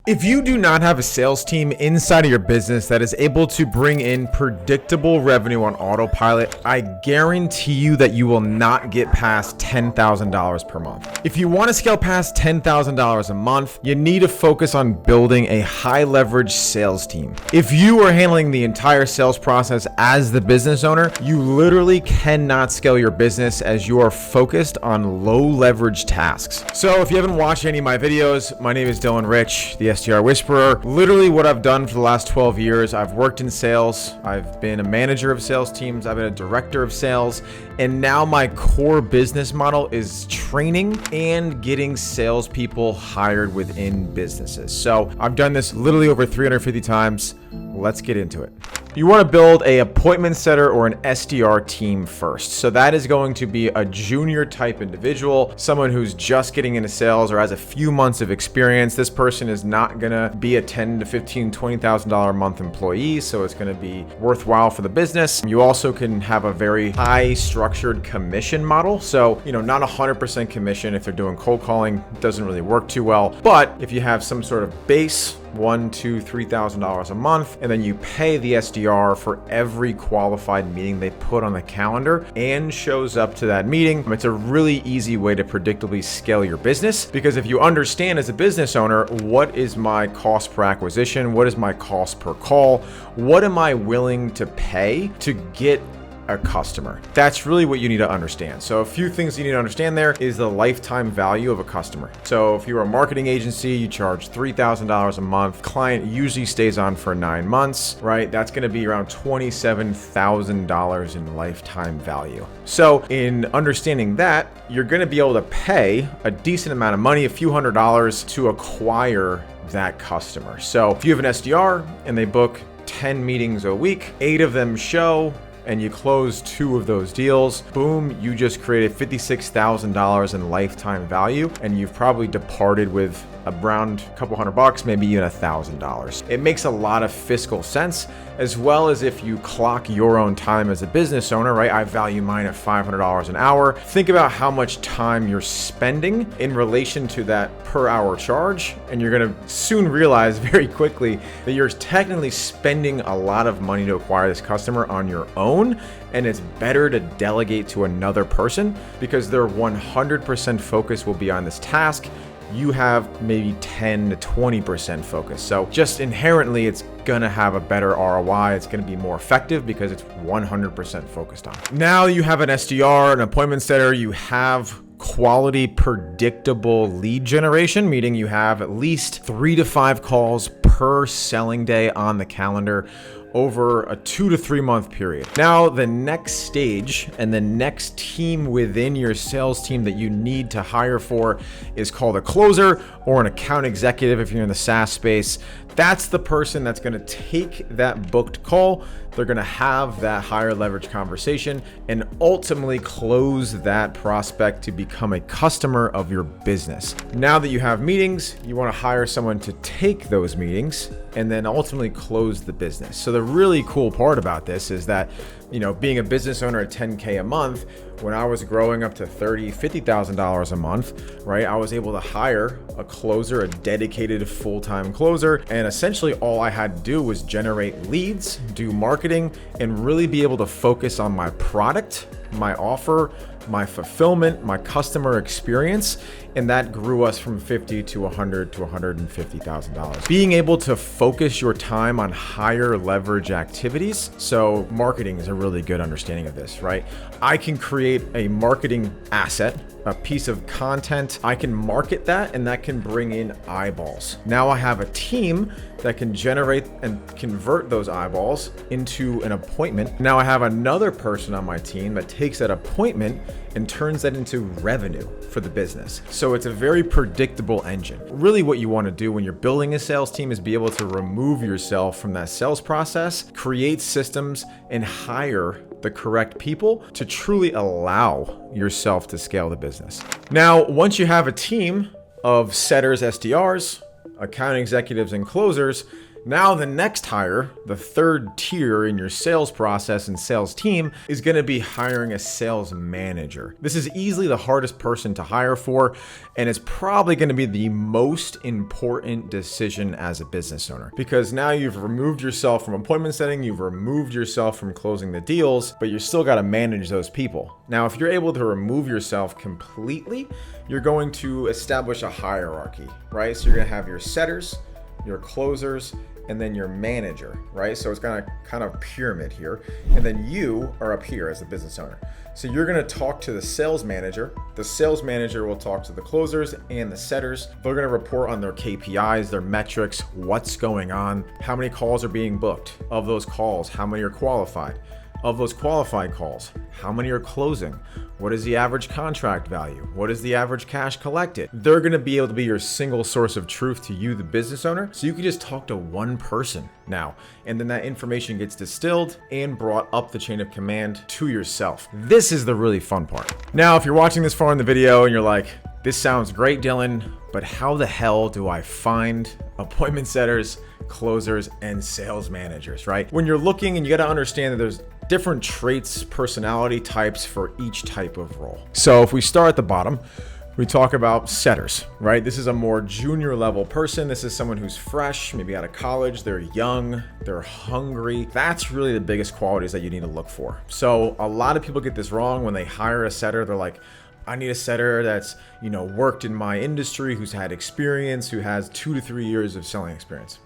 If you do not have a sales team inside of your business that is able to bring in predictable revenue on autopilot, I guarantee you that you will not get past $10,000 per month. If you want to scale past $10,000 a month, you need to focus on building a high leverage sales team. If you are handling the entire sales process as the business owner, you literally cannot scale your business as you are focused on low leverage tasks. So if you haven't watched any of my videos, my name is Dylan Rich, the SDR Whisperer. Literally what I've done for the last 12 years, I've worked in sales, I've been a manager of sales teams, I've been a director of sales, and now my core business model is training and getting salespeople hired within businesses. So I've done this literally over 350 times. Let's get into it. You want to build an appointment setter or an SDR team first. So that is going to be a junior type individual, someone who's just getting into sales or has a few months of experience. This person is not going to be a $10,000 to $15,000, $20,000 a month employee, so it's going to be worthwhile for the business. You also can have a very high structured commission model. So, not 100% commission if they're doing cold calling, doesn't really work too well. But if you have some sort of base, $1,000, $2,000, $3,000 a month, and then you pay the SDR for every qualified meeting they put on the calendar and shows up to that meeting. It's a really easy way to predictably scale your business, because if you understand as a business owner, what is my cost per acquisition? What is my cost per call? What am I willing to pay to get a customer? That's really what you need to understand. So a few things you need to understand there is the lifetime value of a customer. So if you're a marketing agency, you charge $3,000 a month. Client usually stays on for 9 months, right? That's going to be around $27,000 in lifetime value. So in understanding that, you're going to be able to pay a decent amount of money, a few $100s, to acquire that customer. So if you have an SDR and they book 10 meetings a week, 8 of them show, and you close 2 of those deals, boom, you just created $56,000 in lifetime value, and you've probably departed with around a couple $100, maybe even $1,000. It makes a lot of fiscal sense, as well as if you clock your own time as a business owner, right? I value mine at $500 an hour. Think about how much time you're spending in relation to that per hour charge, and you're gonna soon realize very quickly that you're technically spending a lot of money to acquire this customer on your own, and it's better to delegate to another person because their 100% focus will be on this task. You have maybe 10 to 20% focus. So just inherently, it's gonna have a better ROI. It's gonna be more effective because it's 100% focused on. Now you have an SDR, an appointment setter, you have quality, predictable lead generation, meaning you have at least 3 to 5 calls per selling day on the calendar over a 2 to 3 month period. Now, the next stage and the next team within your sales team that you need to hire for is called a closer or an account executive if you're in the SaaS space. That's the person that's going to take that booked call. They're going to have that higher leverage conversation and ultimately close that prospect to become a customer of your business. Now that you have meetings, you want to hire someone to take those meetings and then ultimately close the business. So the really cool part about this is that, being a business owner at $10K a month, when I was growing up to $30,000, $50,000 a month, right? I was able to hire a closer, a dedicated full-time closer. And essentially all I had to do was generate leads, do marketing, and really be able to focus on my product, my offer, my fulfillment, my customer experience, and that grew us from $50,000 to $100,000 to $150,000. Being able to focus your time on higher leverage activities. So marketing is a really good understanding of this, right? I can create a marketing asset, a piece of content. I can market that, and that can bring in eyeballs. Now I have a team that can generate and convert those eyeballs into an appointment. Now I have another person on my team that takes that appointment and turns that into revenue for the business. So it's a very predictable engine. Really what you want to do when you're building a sales team is be able to remove yourself from that sales process, create systems, and hire the correct people to truly allow yourself to scale the business. Now, once you have a team of setters, SDRs, account executives, and closers, Now, the next hire, the third tier in your sales process and sales team, is going to be hiring a sales manager. This is easily the hardest person to hire for, and it's probably going to be the most important decision as a business owner, because now you've removed yourself from appointment setting, you've removed yourself from closing the deals, but you still got to manage those people. Now, if you're able to remove yourself completely, you're going to establish a hierarchy, right? So you're going to have your setters, your closers, and then your manager, right? So it's gonna kind of pyramid here. And then you are up here as the business owner. So you're gonna talk to the sales manager. The sales manager will talk to the closers and the setters. They're gonna report on their KPIs, their metrics, what's going on, how many calls are being booked. Of those calls, how many are qualified? Of those qualified calls, how many are closing? What is the average contract value? What is the average cash collected? They're gonna be able to be your single source of truth to you, the business owner. So you can just talk to one person now, and then that information gets distilled and brought up the chain of command to yourself. This is the really fun part. Now, if you're watching this far in the video and you're like, this sounds great, Dylan, but how the hell do I find appointment setters, closers, and sales managers, right? When you're looking, and you got to understand that there's different traits, personality types for each type of role. So if we start at the bottom, we talk about setters, right? This is a more junior level person. This is someone who's fresh, maybe out of college, they're young, they're hungry. That's really the biggest qualities that you need to look for. So a lot of people get this wrong when they hire a setter. They're like, I need a setter that's, worked in my industry, who's had experience, who has 2 to 3 years of selling experience.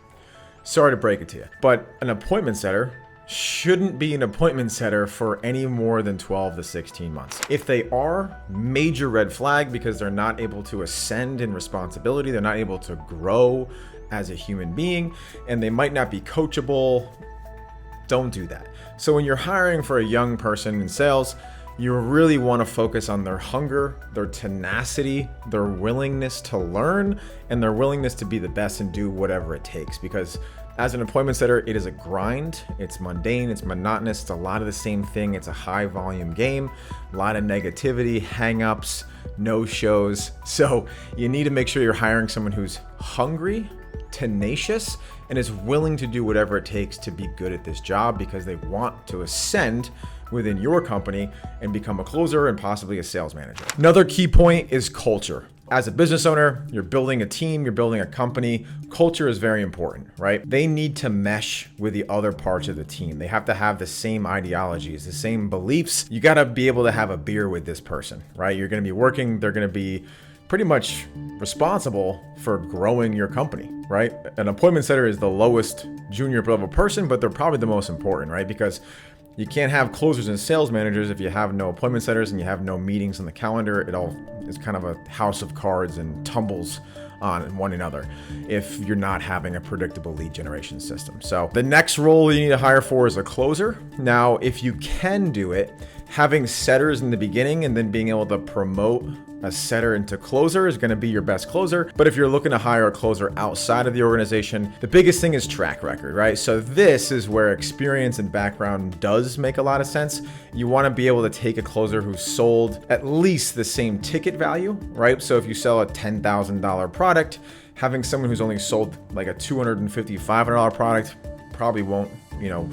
Sorry to break it to you, but an appointment setter shouldn't be an appointment setter for any more than 12 to 16 months. If they are, major red flag, because they're not able to ascend in responsibility, they're not able to grow as a human being, and they might not be coachable. Don't do that. So when you're hiring for a young person in sales, you really want to focus on their hunger, their tenacity, their willingness to learn, and their willingness to be the best and do whatever it takes. Because as an appointment setter, it is a grind. It's mundane, it's monotonous, it's a lot of the same thing. It's a high volume game, a lot of negativity, hang-ups, no-shows. So you need to make sure you're hiring someone who's hungry, tenacious, and is willing to do whatever it takes to be good at this job, because they want to ascend within your company and become a closer and possibly a sales manager. Another key point is culture. As a business owner, you're building a team, you're building a company. Culture is very important, right? They need to mesh with the other parts of the team. They have to have the same ideologies, the same beliefs. You got to be able to have a beer with this person, right? You're going to be working, they're going to be pretty much responsible for growing your company, right? An appointment setter is the lowest junior level person, but they're probably the most important, right? Because you can't have closers and sales managers if you have no appointment setters and you have no meetings on the calendar. It all is kind of a house of cards and tumbles on one another if you're not having a predictable lead generation system. So the next role you need to hire for is a closer. Now, if you can do it, having setters in the beginning and then being able to promote a setter into closer is going to be your best closer. But if you're looking to hire a closer outside of the organization, the biggest thing is track record, right? So this is where experience and background does make a lot of sense. You want to be able to take a closer who's sold at least the same ticket value, right? So if you sell a $10,000 product, having someone who's only sold like a $250, $500 product probably won't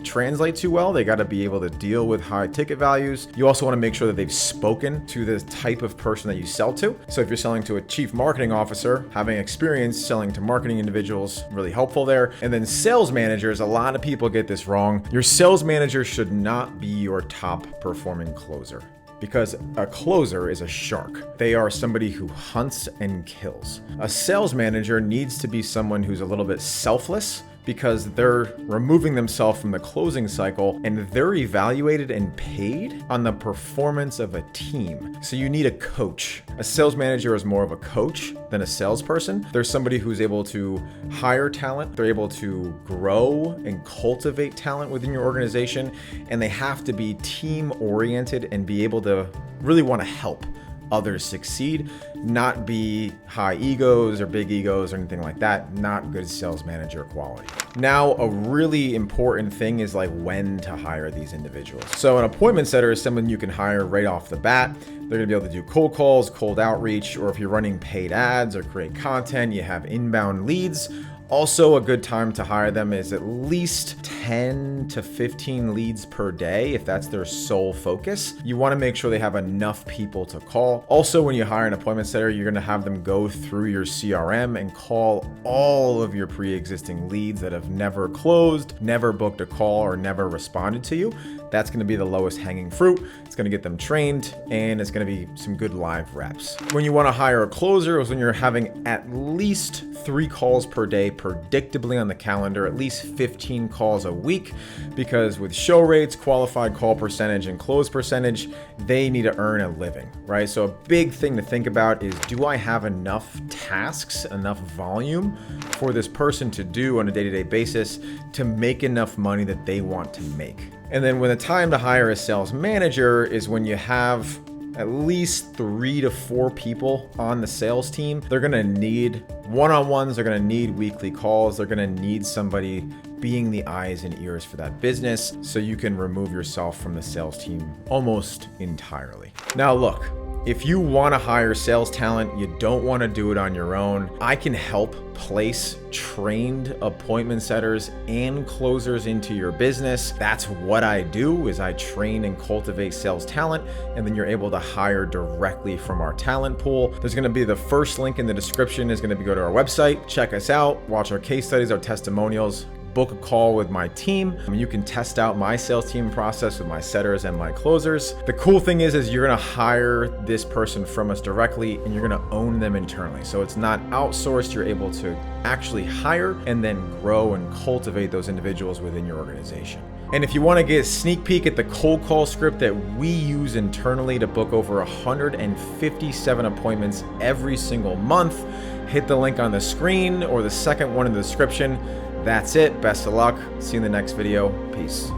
translate too well. They got to be able to deal with high ticket values. You also want to make sure that they've spoken to the type of person that you sell to. So if you're selling to a chief marketing officer, having experience selling to marketing individuals, really helpful there. And then sales managers, a lot of people get this wrong. Your sales manager should not be your top performing closer, because a closer is a shark. They are somebody who hunts and kills. A sales manager needs to be someone who's a little bit selfless, because they're removing themselves from the closing cycle and they're evaluated and paid on the performance of a team. So you need a coach. A sales manager is more of a coach than a salesperson. There's somebody who's able to hire talent. They're able to grow and cultivate talent within your organization. And they have to be team oriented and be able to really want to help others succeed, not be high egos or big egos or anything like that. Not good sales manager quality. Now, a really important thing is like when to hire these individuals. So an appointment setter is someone you can hire right off the bat. They're gonna be able to do cold calls, cold outreach, or if you're running paid ads or create content, you have inbound leads. Also, a good time to hire them is at least 10 to 15 leads per day if that's their sole focus. You want to make sure they have enough people to call. Also, when you hire an appointment setter, you're going to have them go through your CRM and call all of your pre-existing leads that have never closed, never booked a call, or never responded to you. That's going to be the lowest hanging fruit. It's going to get them trained, and it's going to be some good live reps. When you want to hire a closer is when you're having at least 3 calls per day predictably on the calendar, at least 15 calls a week, because with show rates, qualified call percentage, and close percentage, they need to earn a living, right? So a big thing to think about is, do I have enough tasks, enough volume for this person to do on a day-to-day basis to make enough money that they want to make? And then when the time to hire a sales manager is when you have at least 3 to 4 people on the sales team. They're gonna need one-on-ones, they're gonna need weekly calls, they're gonna need somebody being the eyes and ears for that business, so you can remove yourself from the sales team almost entirely. Now look, if you want to hire sales talent, you don't want to do it on your own, I can help place trained appointment setters and closers into your business. That's what I do, is I train and cultivate sales talent, and then you're able to hire directly from our talent pool. There's going to be the first link in the description is going to be go to our website, check us out, watch our case studies, our testimonials, book a call with my team. You can test out my sales team process with my setters and my closers. The cool thing is you're gonna hire this person from us directly, and you're gonna own them internally. So it's not outsourced, you're able to actually hire and then grow and cultivate those individuals within your organization. And if you want to get a sneak peek at the cold call script that we use internally to book over 157 appointments every single month, hit the link on the screen or the second one in the description. That's it. Best of luck. See you in the next video. Peace.